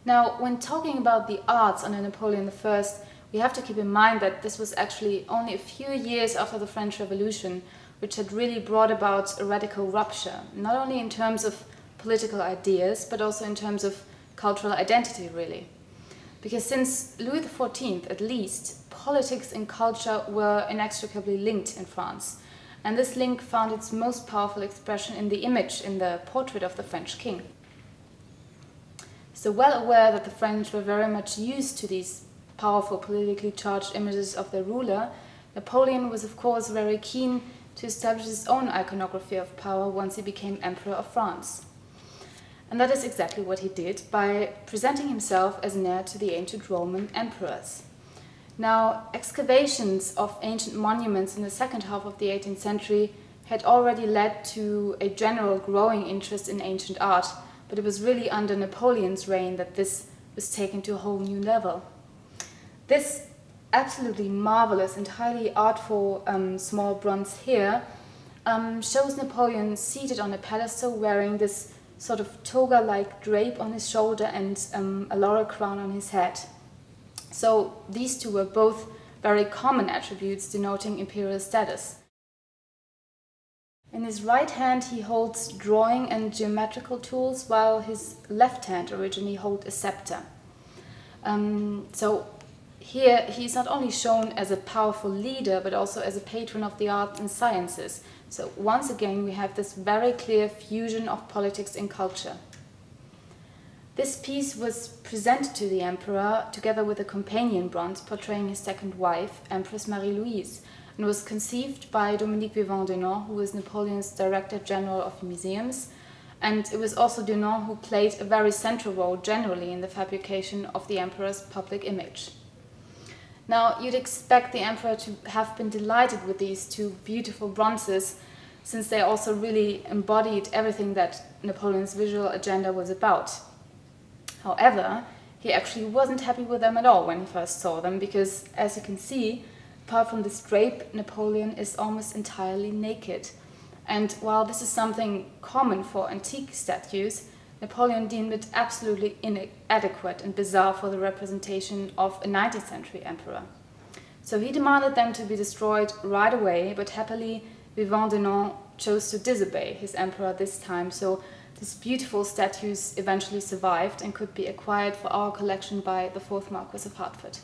Now, when talking about the arts under Napoleon I, we have to keep in mind that this was actually only a few years after the French Revolution, which had really brought about a radical rupture, not only in terms of political ideas, but also in terms of cultural identity, really. Because since Louis XIV, at least, politics and culture were inextricably linked in France. And this link found its most powerful expression in the image in the portrait of the French king. So well aware that the French were very much used to these powerful politically charged images of their ruler, Napoleon was of course very keen to establish his own iconography of power once he became Emperor of France. And that is exactly what he did by presenting himself as an heir to the ancient Roman emperors. Now, excavations of ancient monuments in the second half of the 18th century had already led to a general growing interest in ancient art, but it was really under Napoleon's reign that this was taken to a whole new level. This absolutely marvelous and highly artful small bronze here shows Napoleon seated on a pedestal wearing this sort of toga-like drape on his shoulder and a laurel crown on his head. So these two were both very common attributes denoting imperial status. In his right hand he holds drawing and geometrical tools, while his left hand originally held a scepter. So here he's not only shown as a powerful leader, but also as a patron of the arts and sciences. So once again we have this very clear fusion of politics and culture. This piece was presented to the emperor together with a companion bronze portraying his second wife, Empress Marie-Louise, and was conceived by Dominique Vivant-Denon, who is Napoleon's Director General of Museums, and it was also Denon who played a very central role generally in the fabrication of the emperor's public image. Now, you'd expect the emperor to have been delighted with these two beautiful bronzes, since they also really embodied everything that Napoleon's visual agenda was about. However, he actually wasn't happy with them at all when he first saw them, because, as you can see, apart from this drape, Napoleon is almost entirely naked. And while this is something common for antique statues, Napoleon deemed it absolutely inadequate and bizarre for the representation of a 19th century emperor. So he demanded them to be destroyed right away, but happily Vivant-Denon chose to disobey his emperor this time, so these beautiful statues eventually survived and could be acquired for our collection by the 4th Marquess of Hertford.